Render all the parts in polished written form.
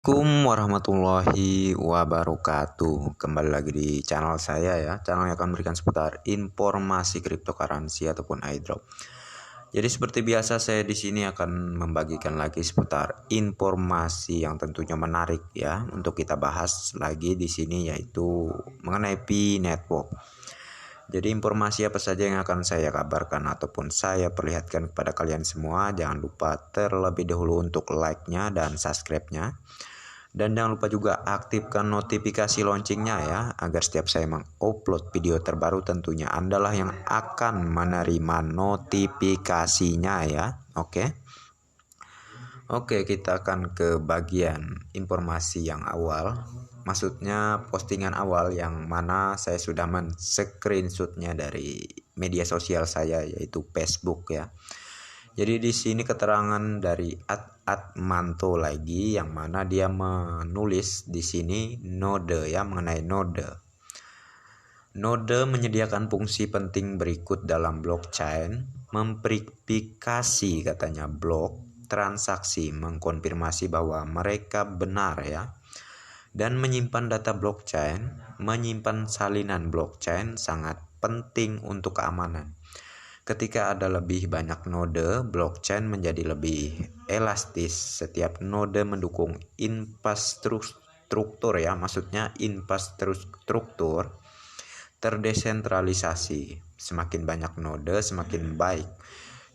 Assalamualaikum warahmatullahi wabarakatuh. Kembali lagi di channel saya ya. Channel yang akan memberikan seputar informasi cryptocurrency ataupun airdrop. Jadi seperti biasa saya di sini akan membagikan lagi seputar informasi yang tentunya menarik ya untuk kita bahas lagi di sini, yaitu mengenai Pi Network. Jadi informasi apa saja yang akan saya kabarkan ataupun saya perlihatkan kepada kalian semua, jangan lupa terlebih dahulu untuk like-nya dan subscribe-nya. Dan jangan lupa juga aktifkan notifikasi loncengnya ya, agar setiap saya mengupload video terbaru tentunya Andalah yang akan menerima notifikasinya ya. Oke, kita akan ke bagian informasi yang awal. Maksudnya postingan awal yang mana saya sudah men-screenshotnya dari media sosial saya, yaitu Facebook ya. Jadi di sini keterangan dari Atmanto lagi, yang mana dia menulis di sini node ya, mengenai node. Node menyediakan fungsi penting berikut dalam blockchain: memverifikasi katanya blok transaksi, mengkonfirmasi bahwa mereka benar ya, dan menyimpan data blockchain. Menyimpan salinan blockchain sangat penting untuk keamanan. Ketika ada lebih banyak node, blockchain menjadi lebih elastis. Setiap node mendukung infrastruktur ya, maksudnya infrastruktur terdesentralisasi. Semakin banyak node, semakin baik.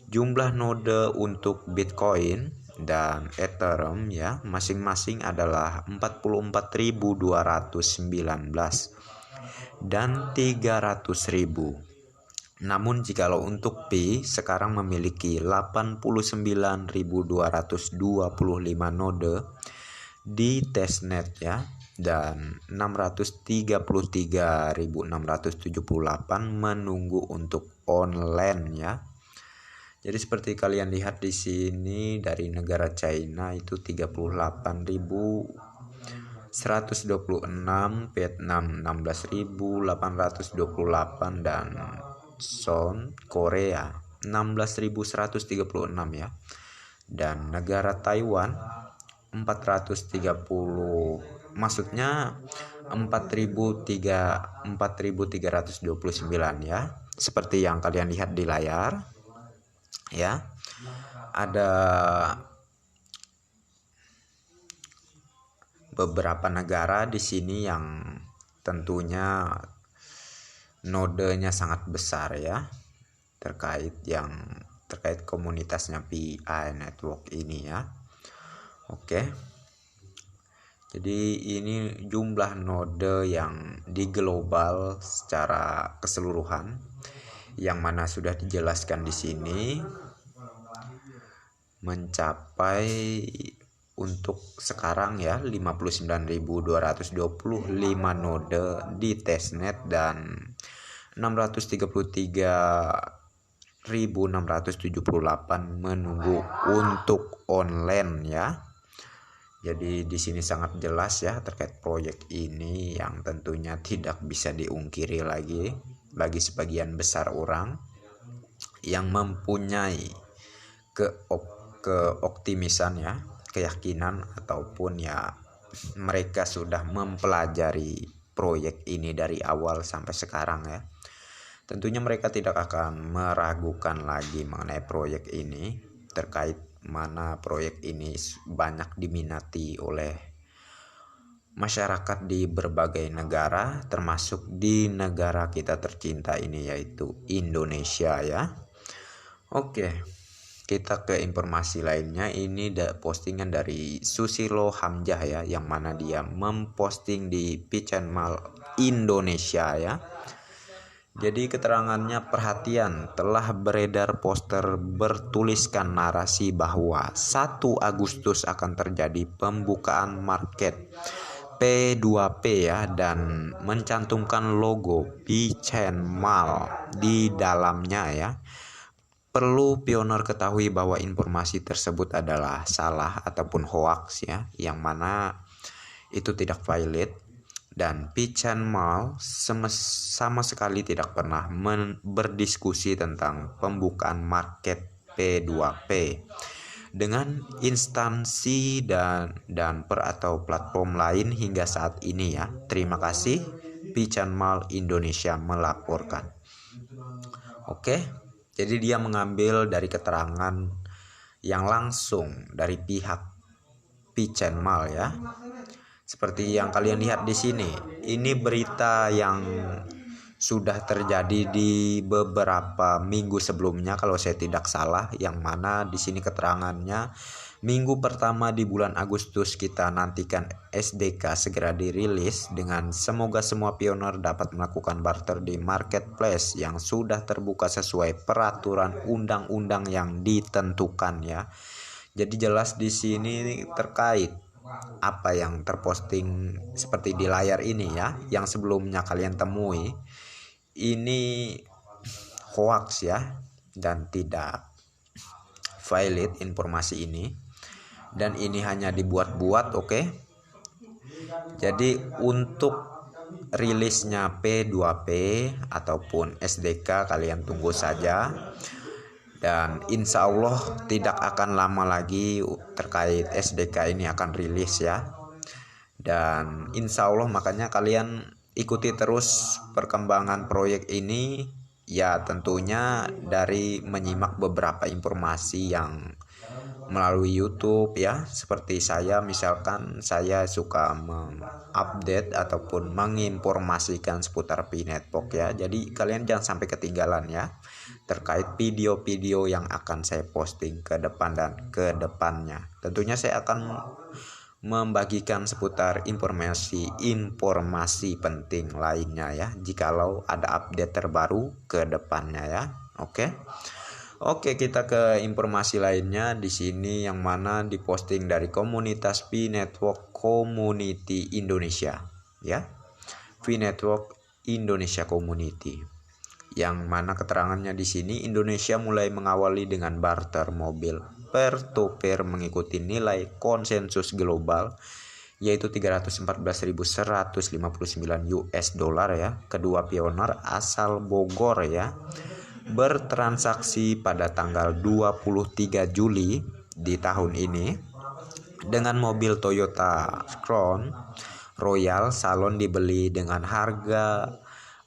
Jumlah node untuk Bitcoin dan Ethereum ya, masing-masing adalah 44.219 dan 300.000. Namun jikalau untuk Pi sekarang memiliki 89.225 node di testnet ya, dan 633.678 menunggu untuk online ya. Jadi seperti kalian lihat di sini, dari negara China itu 38.126, Vietnam 16.828 dan South Korea 16.136 ya. Dan negara Taiwan 430, maksudnya 4.329 ya. Seperti yang kalian lihat di layar ya. Ada beberapa negara di sini yang tentunya nodenya sangat besar ya, terkait komunitasnya Pi Network ini ya. Oke. Jadi ini jumlah node yang di global secara keseluruhan, yang mana sudah dijelaskan di sini, mencapai untuk sekarang ya 59.225 node di testnet dan 633.678 menunggu untuk online ya. Jadi di sini sangat jelas ya terkait proyek ini, yang tentunya tidak bisa diungkiri lagi bagi sebagian besar orang yang mempunyai keoptimisan ya, keyakinan, ataupun ya mereka sudah mempelajari proyek ini dari awal sampai sekarang ya. Tentunya mereka tidak akan meragukan lagi mengenai proyek ini, terkait mana proyek ini banyak diminati oleh masyarakat di berbagai negara, termasuk di negara kita tercinta ini, yaitu Indonesia ya. Oke, kita ke informasi lainnya. Ini postingan dari Susilo Hamzah ya, yang mana dia memposting di Pichonmal Indonesia ya. Jadi keterangannya, perhatian, telah beredar poster bertuliskan narasi bahwa 1 Agustus akan terjadi pembukaan market P2P ya, dan mencantumkan logo Pichonmal di dalamnya ya. Perlu pioner ketahui bahwa informasi tersebut adalah salah ataupun hoax ya, yang mana itu tidak valid. Dan Pichonmal sama sekali tidak pernah berdiskusi tentang pembukaan market P2P. dengan instansi dan atau platform lain hingga saat ini ya. Terima kasih. Pican Mall Indonesia melaporkan. Oke, jadi dia mengambil dari keterangan yang langsung dari pihak Pican Mall ya. Seperti yang kalian lihat di sini, ini berita yang sudah terjadi di beberapa minggu sebelumnya kalau saya tidak salah, yang mana di sini keterangannya minggu pertama di bulan Agustus kita nantikan SDK segera dirilis dengan semoga semua pioner dapat melakukan barter di marketplace yang sudah terbuka sesuai peraturan undang-undang yang ditentukan ya. Jadi jelas di sini terkait apa yang terposting seperti di layar ini ya, yang sebelumnya kalian temui. Ini hoax ya, dan tidak valid informasi ini, dan ini hanya dibuat-buat. Oke. Jadi untuk rilisnya P2P ataupun SDK kalian tunggu saja, dan insya Allah tidak akan lama lagi terkait SDK ini akan rilis ya. Dan insya Allah makanya kalian ikuti terus perkembangan proyek ini ya, tentunya dari menyimak beberapa informasi yang melalui YouTube ya. Seperti saya, misalkan saya suka mengupdate ataupun menginformasikan seputar Pi Network ya. Jadi kalian jangan sampai ketinggalan ya terkait video-video yang akan saya posting ke depan dan ke depannya. Tentunya saya akan membagikan seputar informasi penting lainnya ya, jikalau ada update terbaru ke depannya ya. Oke, kita ke informasi lainnya di sini, yang mana diposting dari komunitas Pi Network Community Indonesia ya. Pi Network Indonesia Community, yang mana keterangannya di sini Indonesia mulai mengawali dengan barter mobil peer-to-peer mengikuti nilai konsensus global yaitu 314.159 US dollar ya. Kedua pioner asal Bogor ya bertransaksi pada tanggal 23 Juli di tahun ini dengan mobil Toyota Crown Royal Salon dibeli dengan harga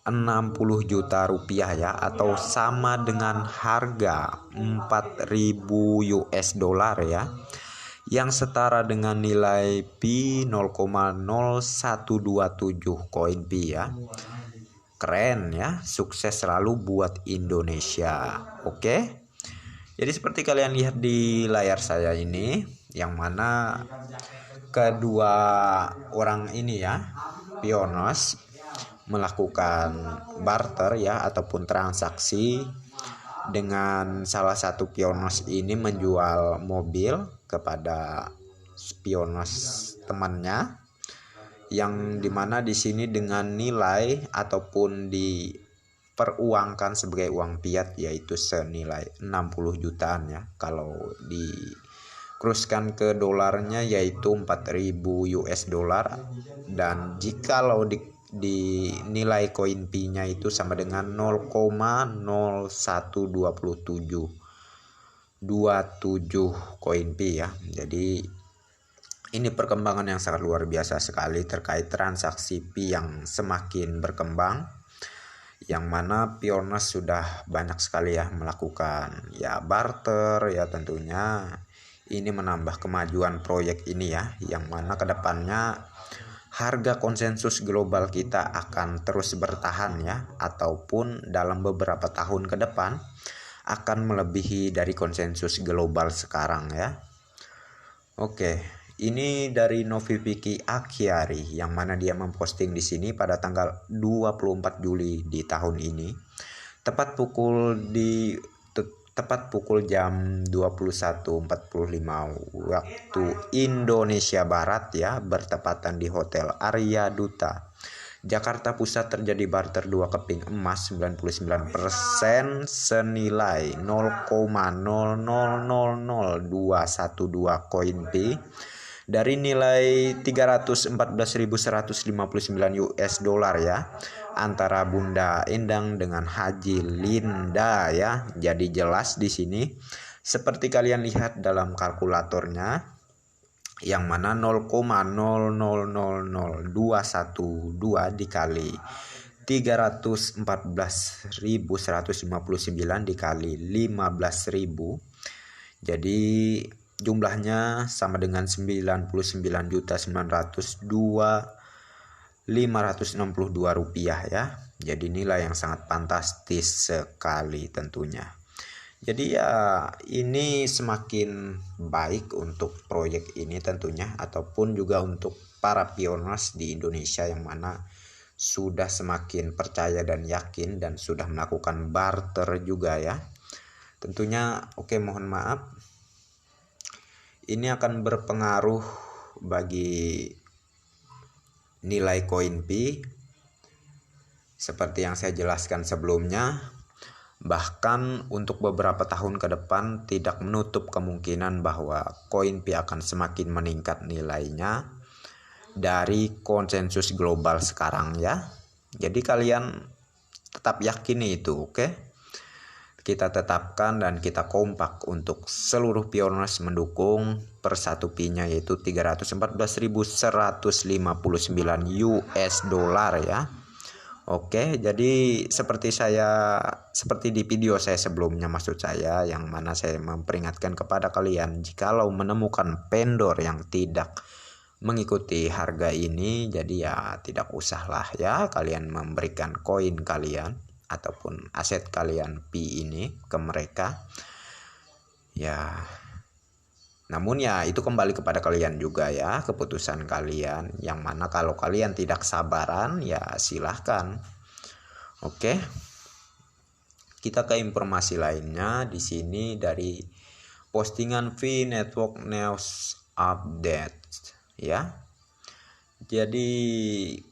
60 juta rupiah ya, atau sama dengan harga 4.000 US dollar ya, yang setara dengan nilai Pi 0,0127 koin Pi ya. Keren ya, sukses selalu buat Indonesia. Oke. Jadi seperti kalian lihat di layar saya ini, yang mana kedua orang ini ya, pioners, melakukan barter ya ataupun transaksi dengan salah satu pioners ini menjual mobil kepada pioners temannya, yang dimana di sini dengan nilai ataupun diperuangkan sebagai uang fiat yaitu senilai 60 jutaan ya. Kalau dikuruskan ke dolarnya yaitu 4.000 US dollar, dan jikalau di nilai koin Pi-nya itu sama dengan 0,0127 koin Pi ya. Jadi ini perkembangan yang sangat luar biasa sekali terkait transaksi Pi yang semakin berkembang, yang mana pioners sudah banyak sekali ya melakukan ya barter ya. Tentunya ini menambah kemajuan proyek ini ya, yang mana kedepannya harga konsensus global kita akan terus bertahan ya, ataupun dalam beberapa tahun ke depan akan melebihi dari konsensus global sekarang ya. Oke, ini dari Novi Vicky Akhiari, yang mana dia memposting di sini pada tanggal 24 Juli di tahun ini, tepat pukul jam 21.45 waktu Indonesia Barat ya, bertepatan di Hotel Arya Duta Jakarta Pusat, terjadi barter 2 keping emas 99% senilai 0,000212 koin Pi dari nilai 314.159 US dollar ya, antara Bunda Endang dengan Haji Linda ya. Jadi jelas di sini Seperti kalian lihat dalam kalkulatornya, yang mana 0,000212 dikali 314.159 dikali 15.000, jadi jumlahnya sama dengan 99.902.562 rupiah ya. Jadi nilai yang sangat fantastis sekali tentunya. Jadi ya ini semakin baik untuk proyek ini tentunya, ataupun juga untuk para pioners di Indonesia yang mana sudah semakin percaya dan yakin dan sudah melakukan barter juga ya. Tentunya mohon maaf, ini akan berpengaruh bagi nilai koin Pi seperti yang saya jelaskan sebelumnya. Bahkan untuk beberapa tahun ke depan tidak menutup kemungkinan bahwa koin Pi akan semakin meningkat nilainya dari konsensus global sekarang ya. Jadi kalian tetap yakini itu, oke? Kita tetapkan dan kita kompak untuk seluruh pioners mendukung per satu Pi-nya, yaitu 314.159 US dollar ya. Oke, jadi seperti di video saya sebelumnya, maksud saya, yang mana saya memperingatkan kepada kalian, jikalau menemukan vendor yang tidak mengikuti harga ini, jadi ya tidak usahlah ya kalian memberikan koin kalian ataupun aset kalian Pi ini ke mereka ya. Namun ya itu kembali kepada kalian juga ya, keputusan kalian, yang mana kalau kalian tidak sabaran ya silahkan. Oke. Kita ke informasi lainnya di sini dari postingan V-Network News Update ya. Jadi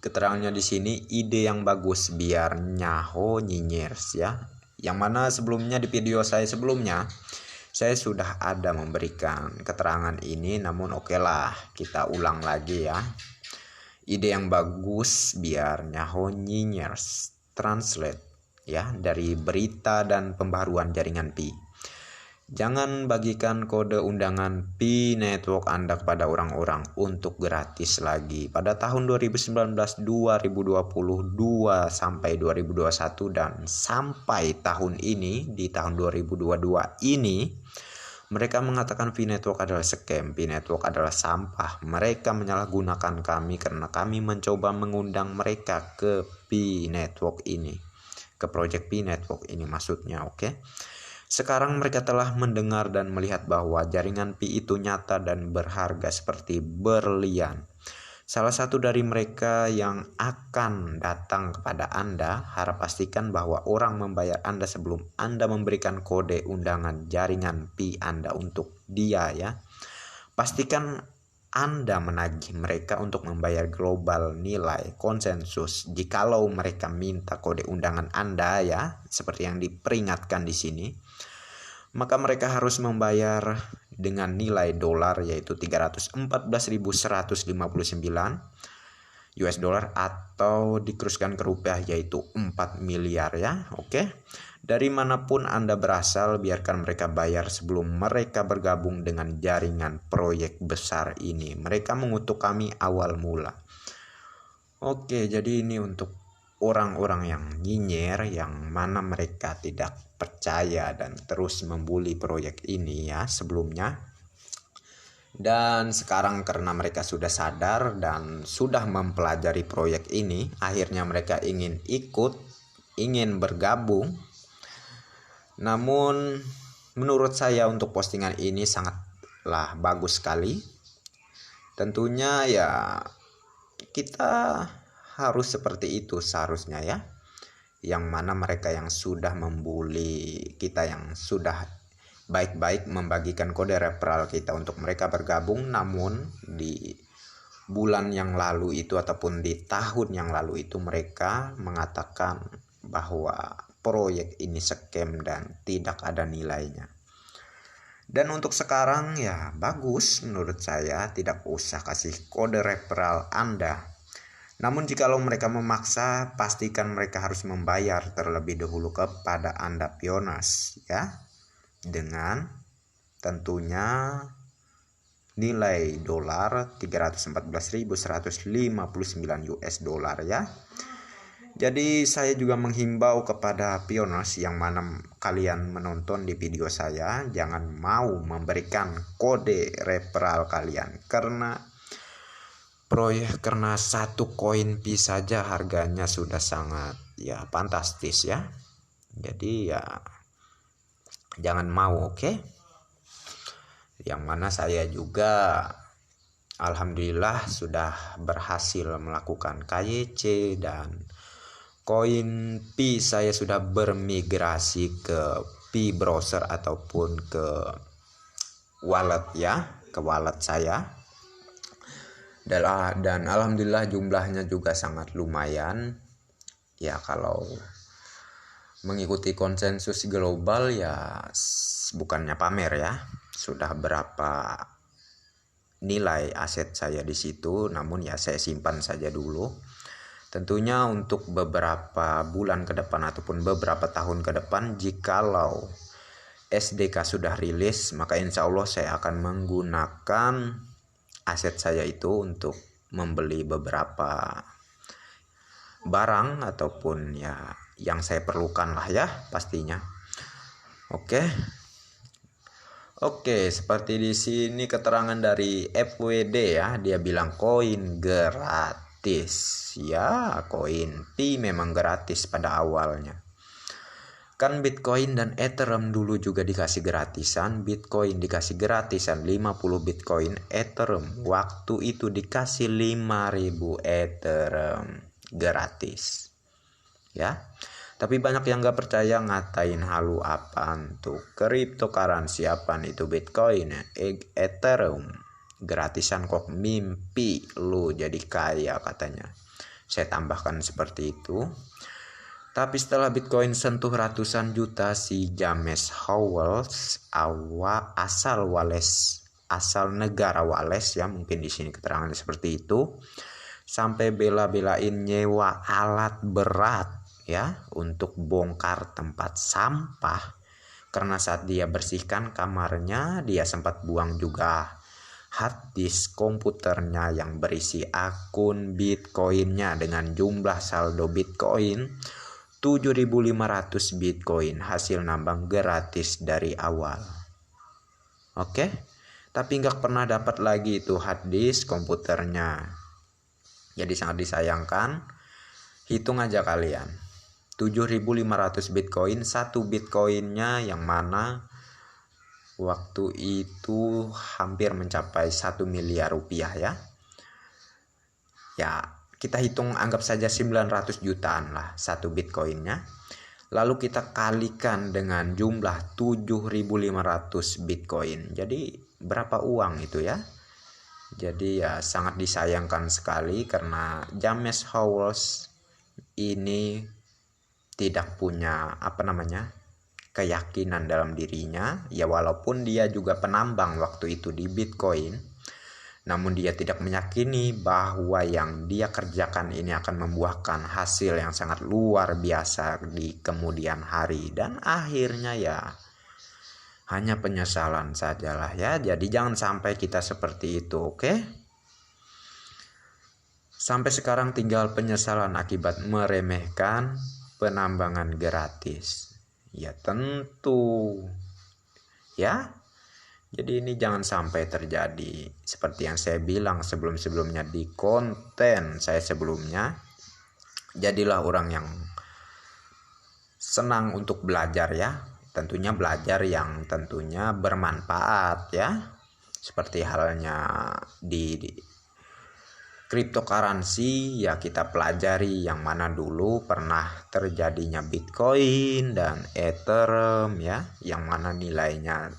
keterangannya di sini, ide yang bagus biar nyaho nyinyers ya. Yang mana sebelumnya di video saya sebelumnya saya sudah ada memberikan keterangan ini, namun lah kita ulang lagi ya. Ide yang bagus biar nyaho nyinyers, translate ya, dari berita dan pembaruan jaringan Pi. Jangan bagikan kode undangan Pi Network Anda kepada orang-orang untuk gratis lagi. Pada tahun 2019, 2022 sampai 2021 dan sampai tahun ini, di tahun 2022 ini, mereka mengatakan Pi Network adalah scam, Pi Network adalah sampah. Mereka menyalahgunakan kami karena kami mencoba mengundang mereka ke Pi Network ini, ke project Pi Network ini maksudnya, oke? Sekarang mereka telah mendengar dan melihat bahwa jaringan Pi itu nyata dan berharga seperti berlian. Salah satu dari mereka yang akan datang kepada Anda, harap pastikan bahwa orang membayar Anda sebelum Anda memberikan kode undangan jaringan Pi Anda untuk dia ya. Pastikan Anda menagih mereka untuk membayar global nilai konsensus jikalau mereka minta kode undangan Anda ya, seperti yang diperingatkan di sini. Maka mereka harus membayar dengan nilai dolar, yaitu 314.159 US dollar, atau dikuruskan ke rupiah yaitu 4 miliar ya. Oke. Dari manapun Anda berasal, biarkan mereka bayar sebelum mereka bergabung dengan jaringan proyek besar ini. Mereka mengutuk kami awal mula. Oke, jadi ini untuk orang-orang yang nyinyir, yang mana mereka tidak percaya dan terus membuli proyek ini ya sebelumnya. Dan sekarang karena mereka sudah sadar dan sudah mempelajari proyek ini, akhirnya mereka ingin ikut, ingin bergabung. Namun menurut saya untuk postingan ini sangatlah bagus sekali. Tentunya ya kita harus seperti itu seharusnya ya. Yang mana mereka yang sudah membuli kita, yang sudah baik-baik membagikan kode referral kita untuk mereka bergabung, namun di bulan yang lalu itu ataupun di tahun yang lalu itu mereka mengatakan bahwa proyek ini scam dan tidak ada nilainya. Dan untuk sekarang ya bagus menurut saya, tidak usah kasih kode referral Anda. Namun jikalau mereka memaksa, pastikan mereka harus membayar terlebih dahulu kepada Anda pioners ya, dengan tentunya nilai dolar 314.159 US dollar ya. Jadi saya juga menghimbau kepada pioners yang mana kalian menonton di video saya, jangan mau memberikan kode referral kalian karena satu koin Pi saja harganya sudah sangat ya fantastis ya. Jadi ya jangan mau, oke? Yang mana saya juga alhamdulillah sudah berhasil melakukan KYC dan koin Pi saya sudah bermigrasi ke Pi browser ataupun ke wallet ya, ke wallet saya. Dan alhamdulillah jumlahnya juga sangat lumayan. Ya kalau mengikuti konsensus global ya bukannya pamer ya. Sudah berapa nilai aset saya di situ, namun ya saya simpan saja dulu. Tentunya untuk beberapa bulan ke depan ataupun beberapa tahun ke depan, jikalau SDK sudah rilis, maka insya Allah saya akan menggunakan aset saya itu untuk membeli beberapa barang ataupun ya yang saya perlukan lah ya pastinya. Oke, seperti di sini keterangan dari FWD ya, dia bilang koin gratis. Ya, koin Pi memang gratis pada awalnya. Kan Bitcoin dan Ethereum dulu juga dikasih gratisan. Bitcoin dikasih gratisan 50 Bitcoin, Ethereum waktu itu dikasih 5.000 Ethereum gratis. Ya. Tapi banyak yang gak percaya, ngatain halu apaan tuh cryptocurrency, apaan itu Bitcoin, Ethereum gratisan kok, mimpi lu jadi kaya katanya. Saya tambahkan seperti itu. Tapi setelah Bitcoin sentuh ratusan juta, si James Howells asal negara Wales ya, mungkin di sini keterangannya seperti itu, sampai bela-belain nyewa alat berat ya untuk bongkar tempat sampah karena saat dia bersihkan kamarnya dia sempat buang juga hard disk komputernya yang berisi akun Bitcoinnya dengan jumlah saldo Bitcoin 7.500 Bitcoin, hasil nambang gratis dari awal. Oke, tapi nggak pernah dapat lagi itu hard disk komputernya. Jadi sangat disayangkan. Hitung aja kalian, 7.500 Bitcoin, satu Bitcoinnya yang mana waktu itu hampir mencapai 1 miliar rupiah ya. Ya, kita hitung anggap saja 900 jutaan lah satu Bitcoinnya. Lalu kita kalikan dengan jumlah 7.500 Bitcoin. Jadi berapa uang itu ya? Jadi ya sangat disayangkan sekali karena James Howells ini tidak punya keyakinan dalam dirinya ya, walaupun dia juga penambang waktu itu di Bitcoin, namun dia tidak meyakini bahwa yang dia kerjakan ini akan membuahkan hasil yang sangat luar biasa di kemudian hari, dan akhirnya ya hanya penyesalan sajalah ya. Jadi jangan sampai kita seperti itu, oke? Sampai sekarang tinggal penyesalan akibat meremehkan penambangan gratis. Ya tentu ya. Jadi ini jangan sampai terjadi. Seperti yang saya bilang sebelum-sebelumnya di konten saya sebelumnya, jadilah orang yang senang untuk belajar ya. Tentunya belajar yang tentunya bermanfaat ya. Seperti halnya di cryptocurrency ya, kita pelajari yang mana dulu pernah terjadinya Bitcoin dan Ethereum ya, yang mana nilainya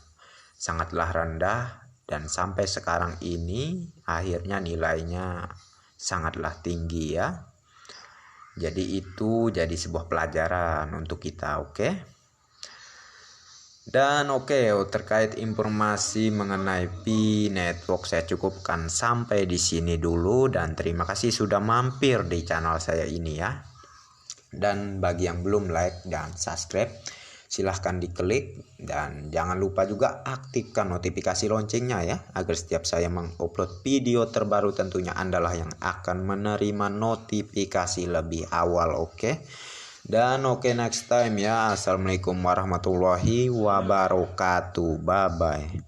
sangatlah rendah dan sampai sekarang ini akhirnya nilainya sangatlah tinggi ya. Jadi itu jadi sebuah pelajaran untuk kita, oke? Dan terkait informasi mengenai Pi Network saya cukupkan sampai di sini dulu, dan terima kasih sudah mampir di channel saya ini ya. Dan bagi yang belum like dan subscribe, silahkan diklik, dan jangan lupa juga aktifkan notifikasi loncengnya ya, agar setiap saya mengupload video terbaru tentunya Anda lah yang akan menerima notifikasi lebih awal. Oke. Dan next time ya. Assalamualaikum warahmatullahi wabarakatuh. Bye bye.